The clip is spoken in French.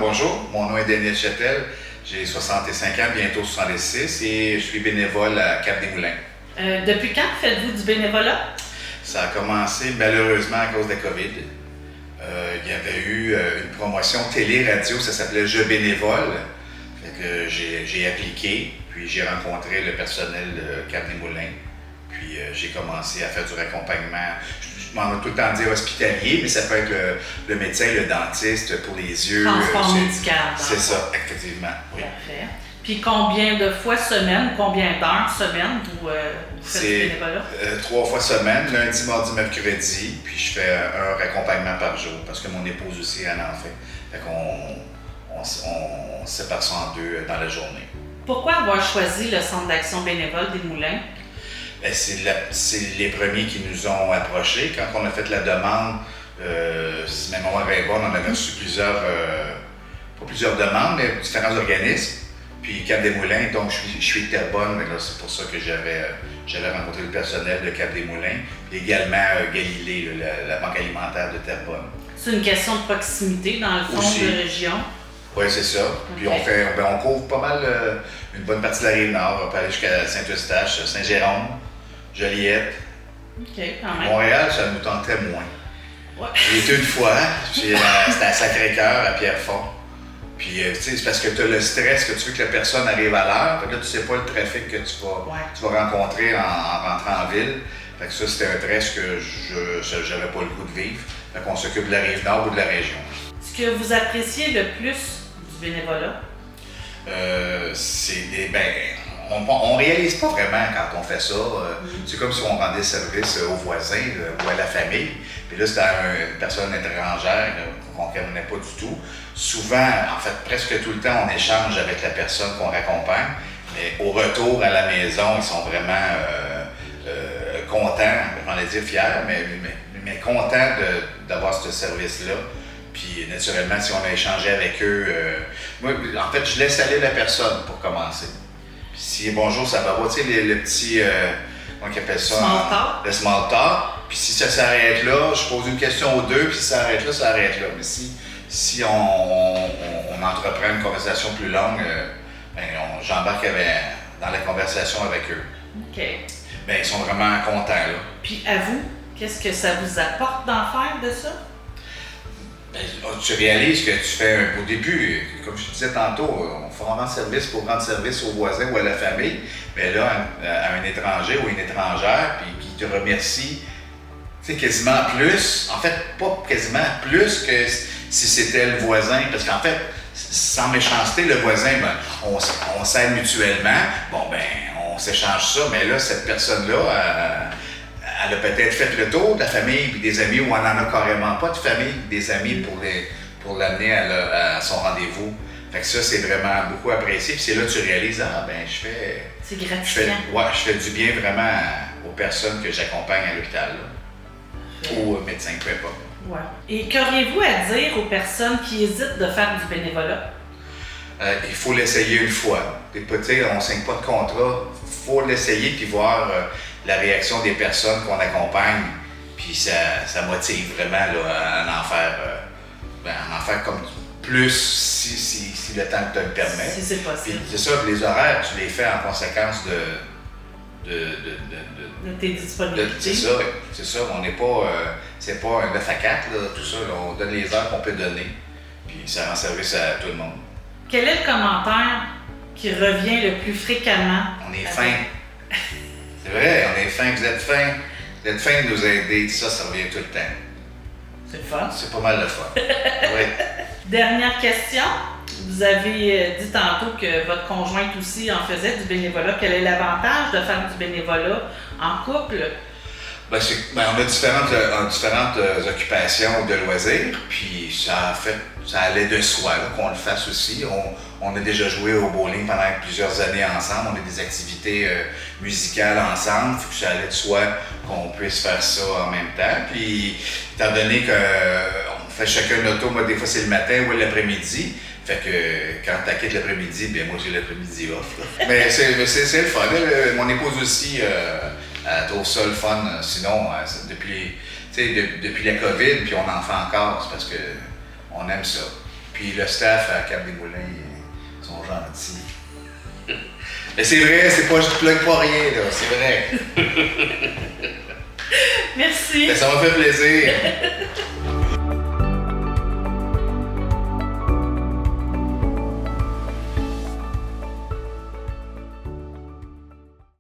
bonjour. Mon nom est Daniel Châtel. J'ai 65 ans, bientôt 66, et je suis bénévole à Cap-des-Moulins. Depuis quand faites-vous du bénévolat? Ça a commencé malheureusement à cause de la COVID. Il y avait eu une promotion télé-radio, ça s'appelait Je bénévole. Fait que j'ai appliqué, puis j'ai rencontré le personnel de Cap-des-Moulins. Puis j'ai commencé à faire du raccompagnement. Je m'en vais tout le temps dire hospitalier, mais ça peut être le médecin, le dentiste pour les yeux. Transport médical. C'est ça, effectivement. Oui. Parfait. Puis combien de fois semaine, combien d'heures semaine vous faites du bénévolat? 3 fois semaine, lundi, mardi, mercredi. Puis je fais un raccompagnement par jour parce que mon épouse aussi en a fait. Fait qu'on sépare ça en deux dans la journée. Pourquoi avoir choisi le Centre d'action bénévole des Moulins? Ben, c'est les premiers qui nous ont approchés. Quand on a fait la demande, si ma mémoire est bonne, on avait reçu pas plusieurs demandes, mais différents organismes. Puis Cap-des-Moulins, donc je suis de Terrebonne, mais là c'est pour ça que j'allais rencontrer le personnel de Cap-des-Moulins. Puis également Galilée, la banque alimentaire de Terrebonne. C'est une question de proximité dans le fond Aussi. de région. Oui, c'est ça. Puis Okay. on couvre pas mal une bonne partie de la Rive-Nord. On peut aller jusqu'à Saint-Eustache, Saint-Jérôme, Joliette. OK, quand même. Montréal, ça nous tentait moins. Ouais. J'y étais une fois, c'était à Sacré-Cœur, à Pierrefonds. Puis, tu sais, c'est parce que tu as le stress que tu veux que la personne arrive à l'heure. Fait que là, tu sais pas le trafic que tu vas rencontrer en rentrant en ville. Fait que ça, c'était un stress que j'avais pas le goût de vivre. Fait qu'on s'occupe de la Rive-Nord ou de la région. Ce que vous appréciez le plus du bénévolat? On réalise pas vraiment quand on fait ça. C'est comme si on rendait service aux voisins ou à la famille. Puis là, c'était une personne étrangère qu'on ne connaît pas du tout. Souvent, en fait, presque tout le temps, on échange avec la personne qu'on raccompagne. Mais au retour à la maison, ils sont vraiment contents, on va dire fiers, mais contents d'avoir ce service-là. Puis naturellement, si on a échangé avec eux, moi, en fait, je laisse aller la personne pour commencer. Puis si bonjour, ça va, tu sais, le petit, comment on appelle ça? Small talk. Le small talk. Puis si ça s'arrête là, je pose une question aux deux, puis si ça arrête là, ça arrête là. Mais si on entreprend une conversation plus longue, j'embarque dans la conversation avec eux. OK. Ben, ils sont vraiment contents, là. Puis à vous, qu'est-ce que ça vous apporte d'en faire de ça? Ben, tu réalises que tu fais au début, comme je te disais tantôt, on fait rendre service pour rendre service aux voisins ou à la famille, mais là, à un étranger ou une étrangère, puis qui te remercie, tu sais, quasiment plus, en fait, pas quasiment plus que si c'était le voisin, parce qu'en fait, sans méchanceté, le voisin, ben, on s'aide mutuellement, bon, ben, on s'échange ça, mais là, cette personne-là, elle a peut-être fait le tour de la famille puis des amis, ou on n'en a carrément pas de famille, des amis pour l'amener à son rendez-vous. Fait que ça, c'est vraiment beaucoup apprécié. Puis c'est là que tu réalises, C'est gratifiant. je fais du bien vraiment aux personnes que j'accompagne à l'hôpital, là, ou aux médecins, peu importe. Ouais. Et qu'auriez-vous à dire aux personnes qui hésitent de faire du bénévolat? Il faut l'essayer une fois. On ne signe pas de contrat. Il faut l'essayer puis voir la réaction des personnes qu'on accompagne. Puis ça motive vraiment là, à en faire comme plus si le temps te le permet. Si c'est possible. Puis c'est ça, les horaires, tu les fais en conséquence de tes disponibilités. C'est ça. On n'est pas, c'est pas un 9 à 4, là, tout ça. Là, on donne les heures qu'on peut donner. Puis ça rend service à tout le monde. Quel est le commentaire qui revient le plus fréquemment? On est fin. C'est vrai, on est fin. Vous êtes fin. Vous êtes fin de nous aider. Ça revient tout le temps. C'est le fun. C'est pas mal le fun. Oui. Dernière question. Vous avez dit tantôt que votre conjointe aussi en faisait du bénévolat. Quel est l'avantage de faire du bénévolat en couple? On a différentes occupations de loisirs, puis ça allait de soi là, qu'on le fasse aussi. On a déjà joué au bowling pendant plusieurs années ensemble, on a des activités musicales ensemble, faut que ça allait de soi qu'on puisse faire ça en même temps. Puis, étant donné qu'on fait chacun notre tour, moi des fois c'est le matin ou l'après-midi, fait que quand tu quittes l'après-midi, bien moi j'ai l'après-midi off. Là. Mais c'est le fun. Là, mon épouse aussi, elle trouve ça le fun. Sinon, depuis la COVID, puis on en fait encore, c'est parce qu'on aime ça. Puis le staff à Cap-des-Moulins, ils sont gentils. Mais c'est vrai, c'est pas, je ne plug pas rien, là, c'est vrai. Merci. Ben, ça m'a fait plaisir.